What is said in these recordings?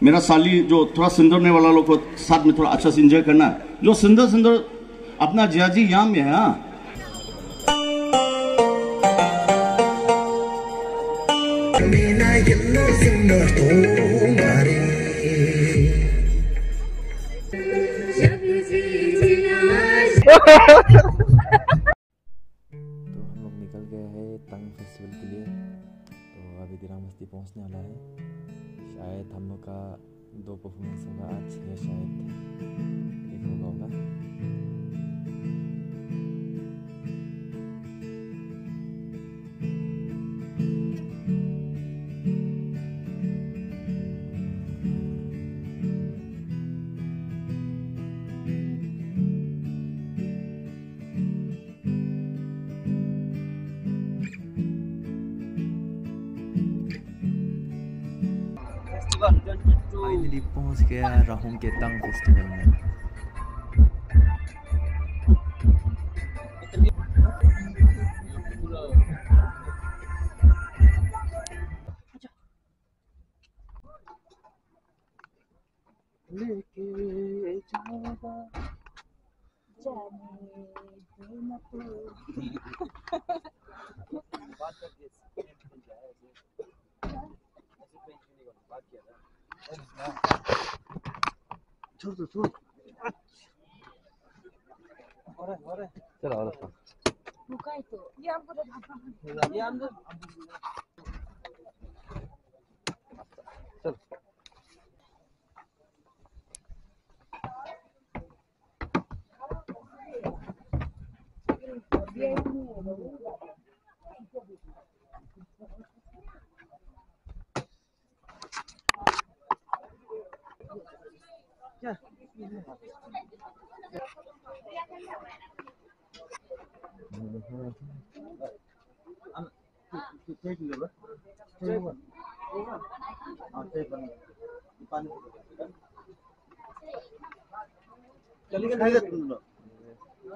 मेरा साली जो थोड़ा सुंदरने वाला लोग को साथ में थोड़ा अच्छा से एंजॉय करना, जो सुंदर सुंदर अपना जियाजी यहाँ में है। हाँ तो हम लोग निकल गए हैं तंग फेस्टिवल के लिए। तो अभी दिरांग बस्ती पहुंचने वाला है। शायद हम लोग का 2 परफॉर्मेंस होगा आज, या शायद 1 होगा। फाइनली पहुंच गया राहुम के तंग फेस्टिवल में। छोड़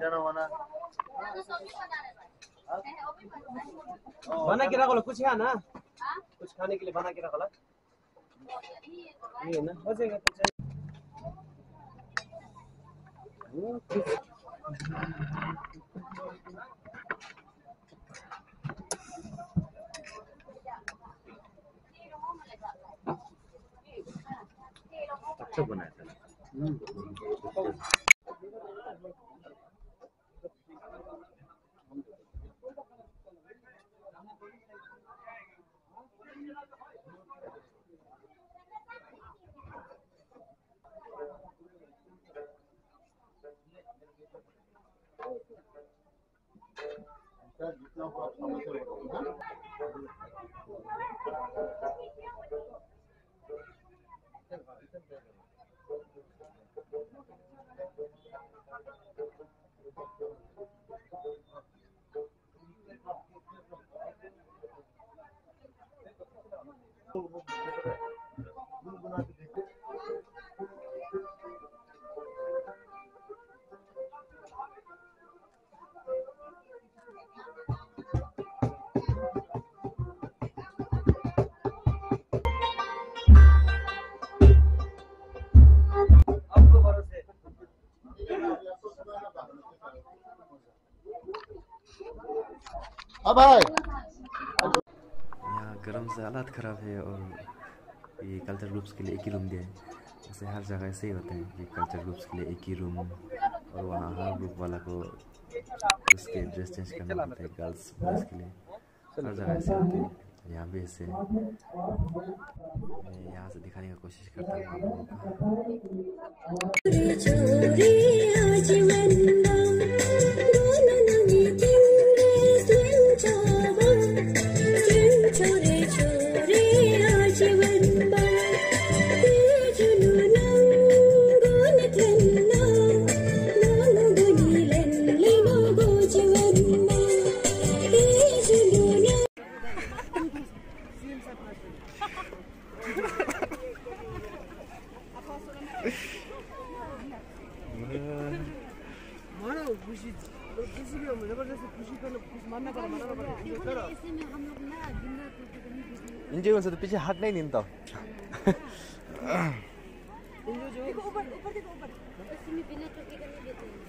चलो बना के रखो, कुछ है ना, कुछ खाने के लिए बना के रखो। ये ना हो जाएगा अच्छा बनाया था। यहाँ गर्म से हालत ख़राब है और ये कल्चर ग्रुप्स के लिए एक ही रूम दिया है। जैसे हर जगह ऐसे ही होते हैं कि कल्चर ग्रुप्स के लिए एक ही रूम, और वहाँ हर ग्रुप वाला को उसके ड्रेस चेंज करना पड़ता है। गर्ल्स बॉयज़ के लिए हर जगह ऐसे होते हैं, यहाँ भी ऐसे। मैं यहाँ से दिखाने की कोशिश करता हूँ आप लोगों इंजॉय कर सकते पीछे हाथ नहीं नींद तो देखो ऊपर ऊपर देखो ऊपर इसमें बिना टोपी का नहीं देते हैं।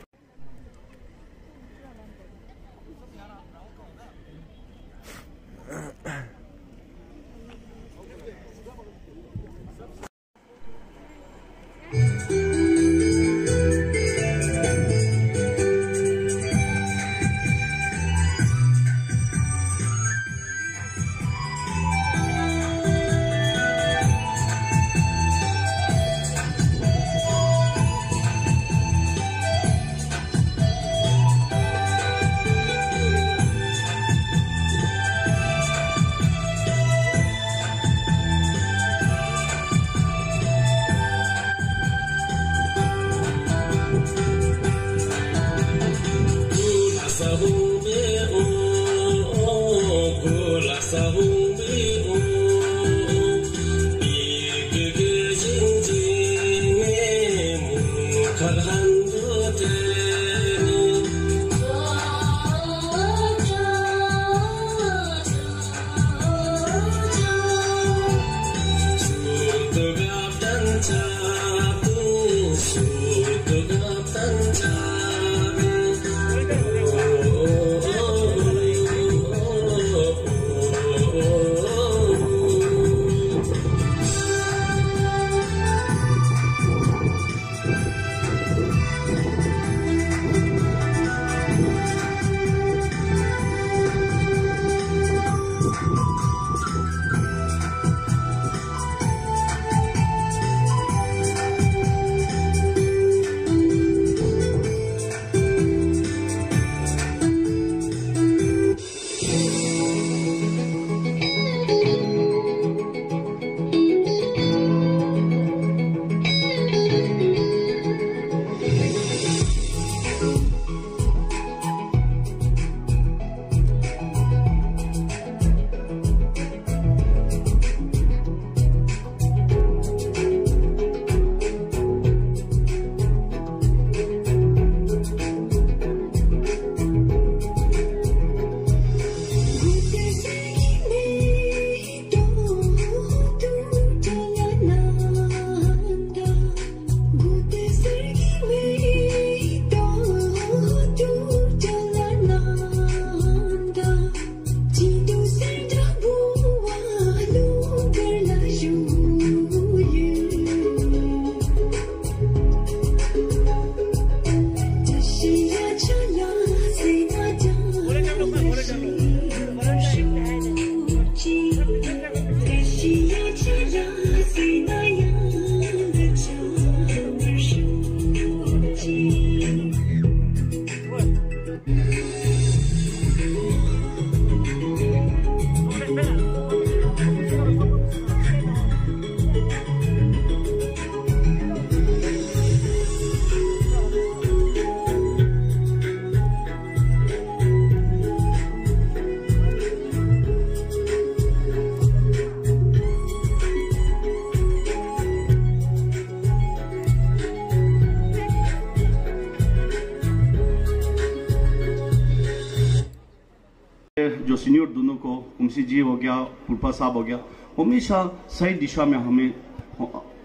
जो सीनियर दोनों को कुमसी जी हो गया, पुरपा साहब हो गया, हमेशा सही दिशा में हमें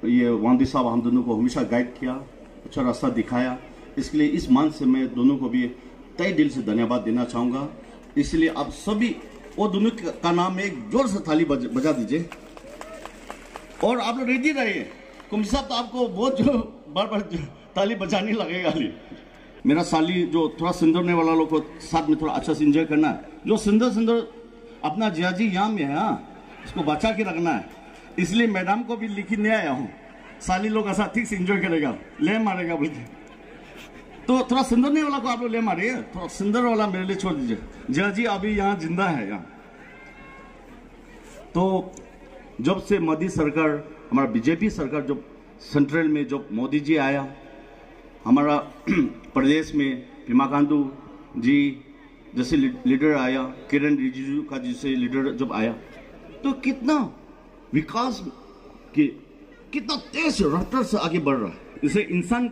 ये वांदी साहब हम दोनों को हमेशा गाइड किया, अच्छा रास्ता दिखाया। इसके लिए इस मान से मैं दोनों को भी तय दिल से धन्यवाद देना चाहूँगा। इसलिए आप सभी वो दोनों का नाम एक जोर से ताली बजा दीजिए और आप लोग रेडी रहिए। कुमसी साहब तो आपको बहुत जो बार बार ताली बजाने लगेगा। मेरा साली जो थोड़ा सुंदरने वाला लोग को साथ में थोड़ा अच्छा से इंजॉय करना है। जो सुंदर सुंदर अपना जियाजी यहाँ में है, इसको बचा के रखना है। इसलिए मैडम को भी लिखी नहीं आया हूँ, साली लोग ऐसा ठीक से इंजॉय करेगा, ले मारेगा बोलते। तो थोड़ा सुंदरने वाला को आप लोग ले मारिए, थोड़ा सुंदर वाला मेरे लिए छोड़ दीजिए। जियाजी अभी यहाँ जिंदा है यहाँ। तो जब से मोदी सरकार, हमारा बीजेपी सरकार, जब सेंट्रल में जब मोदी जी आया, हमारा प्रदेश में पेमा खांडू जी जैसे लीडर आया, किरण रिजिजू का जैसे लीडर जब आया, तो कितना विकास के कितना तेज रफ्तार से आगे बढ़ रहा है। इसे इंसान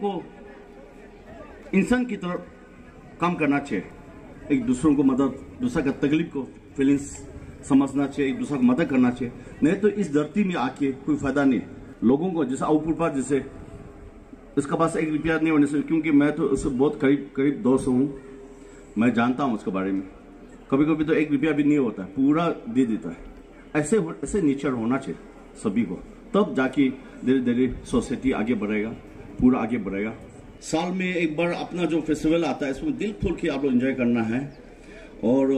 की तरफ काम करना चाहिए, एक दूसरों को मदद, दूसरा का तकलीफ को फीलिंग्स समझना चाहिए, एक दूसरे को मदद करना चाहिए। नहीं तो इस धरती में आके कोई फायदा नहीं। लोगों को जैसे अवपुरपा जैसे इसके पास 1 रुपया नहीं होने से, क्योंकि मैं तो उससे बहुत करीब दोस्त हूँ, मैं जानता हूँ उसके बारे में। कभी कभी तो 1 रुपया भी नहीं होता है, पूरा दे देता है। ऐसे नेचर होना चाहिए सभी को, तब जाके धीरे धीरे सोसाइटी आगे बढ़ेगा, पूरा आगे बढ़ेगा। साल में एक बार अपना जो फेस्टिवल आता है, इसमें दिल खोल के आप लोग एंजॉय करना है और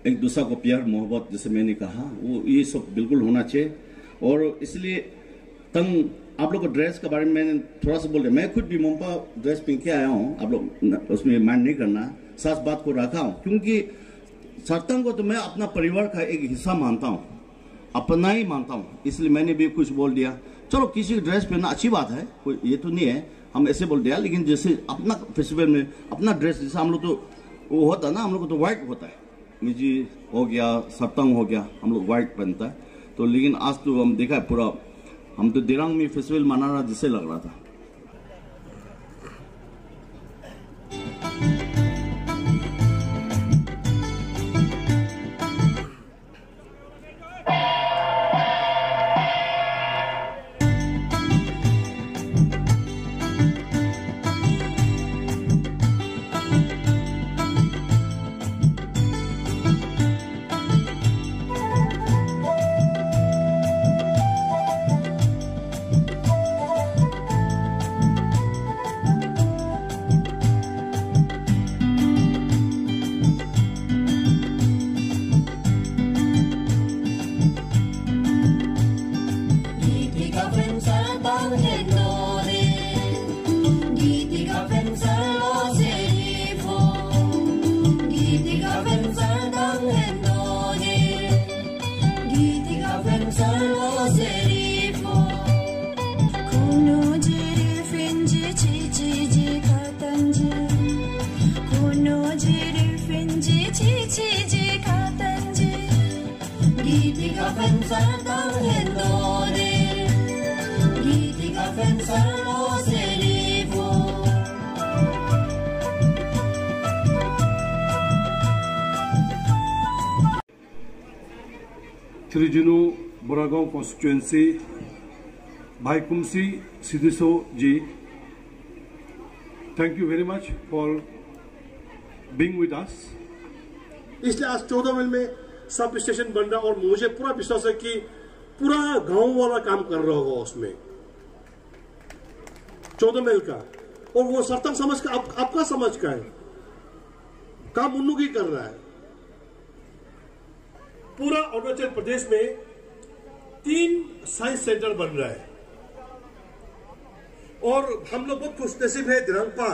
एक दूसरा को प्यार मोहब्बत जैसे मैंने कहा वो ये सब बिल्कुल होना चाहिए। और इसलिए आप लोग को ड्रेस के बारे में मैंने थोड़ा सा बोल दिया। मैं खुद भी मोम्पा ड्रेस पहन के आया हूँ, आप लोग उसमें माइंड नहीं करना, साथ बात को रखा हूँ, क्योंकि सरतंग को तो मैं अपना परिवार का एक हिस्सा मानता हूँ, अपना ही मानता हूँ, इसलिए मैंने भी कुछ बोल दिया। चलो किसी की ड्रेस पहनना अच्छी बात है, कोई ये तो नहीं है, हम ऐसे बोल दिया। लेकिन जैसे अपना फेस्टिवल में अपना ड्रेस, जैसे हम लोग तो वो होता है ना, हम लोग को तो व्हाइट होता है, मिजी हो गया, सरतंग हो गया, हम लोग व्हाइट पहनता है। तो लेकिन आज तो हम देखा है पूरा, हम तो दिरांग में फेस्टिवल मना रहा जैसे लग रहा था। Trijunu Boragong constituency, Bhai Kumsi Sidiso ji, thank you very much for being with us. इसलिए आज 14 मील में सब स्टेशन बन रहा है और मुझे पूरा विश्वास है कि पूरा गांव वाला काम कर रहा होगा उसमें 14 मील का, और वो सरतंग समझ का आपका समझ का है काम उन्नू की कर रहा है। पूरा अरुणाचल प्रदेश में 3 साइंस सेंटर बन रहा है और हम लोग बहुत खुशनसीब है दिरांगपा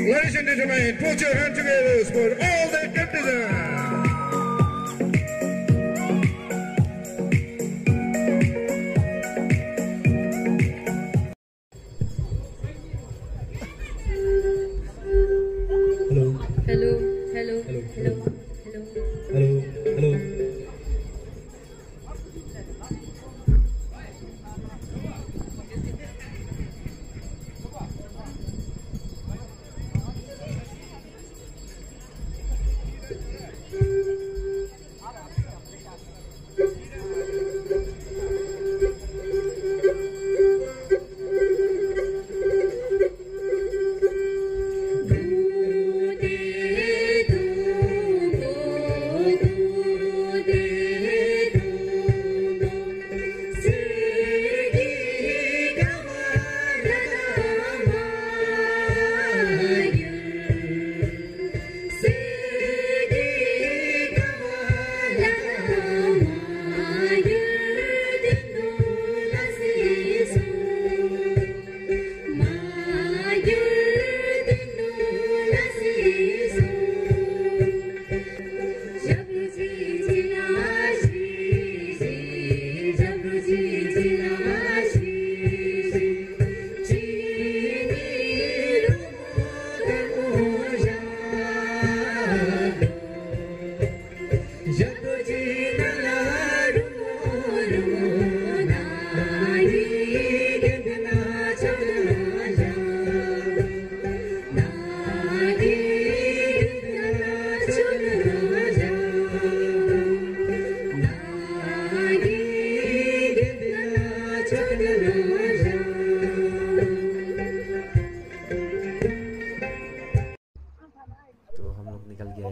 Ladies and gentlemen, put your hands together for all the captains.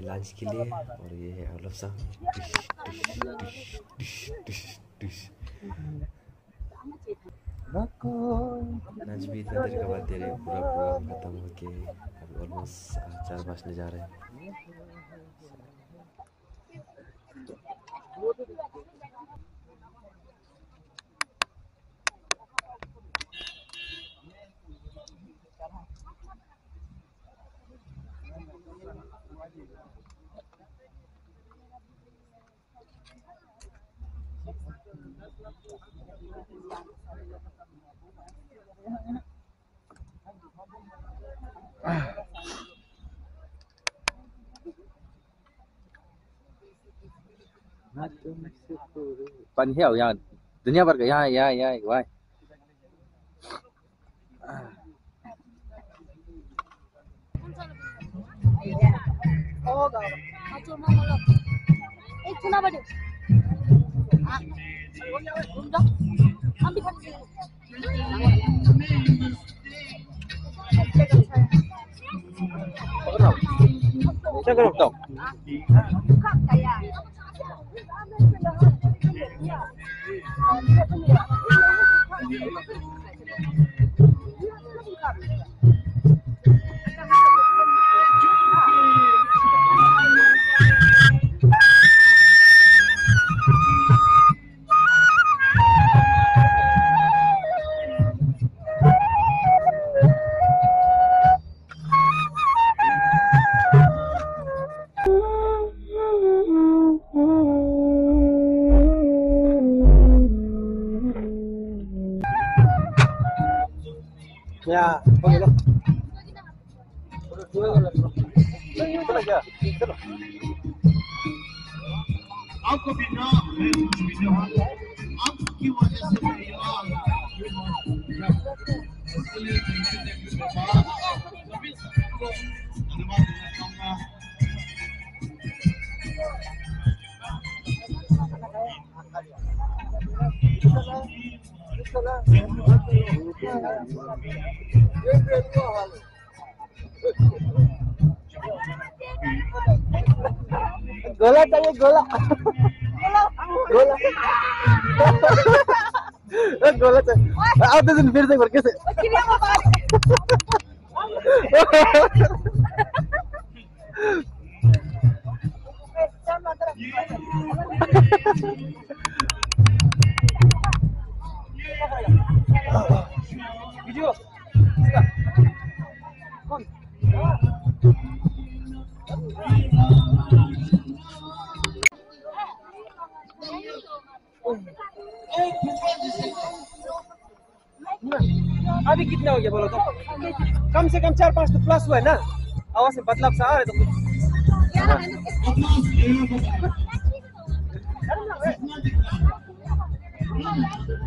Lunch के लिए और ये है ऑल ऑफ सा dish dish dish dish dish dish. Lunch भी इतना देर के बाद दे रहे हैं, पूरा प्रोग्राम खत्म होके अब ऑलमोस्ट 4 बजने जा रहे हैं। पानी है यहाँ दुनिया भर का यहाँ यहाँ यहाँ वाई होगा चुना मतलब एक चुना बड़े हम भी खाते हैं क्या करो तो या हो गया चलो आपको भी ना आपकी वजह से मैं यहाँ इसलिए सभी सबको धन्यवाद देना चाहूँगा। गोला चाहिए गोला गोला गोला चाहिए आओ तो फिर से एक बार कैसे वीडियो अभी कितना हो गया बोलो तो कम से कम 4-5 तो प्लस हुआ है ना आवाज से बदलाव सा आ रहा है तो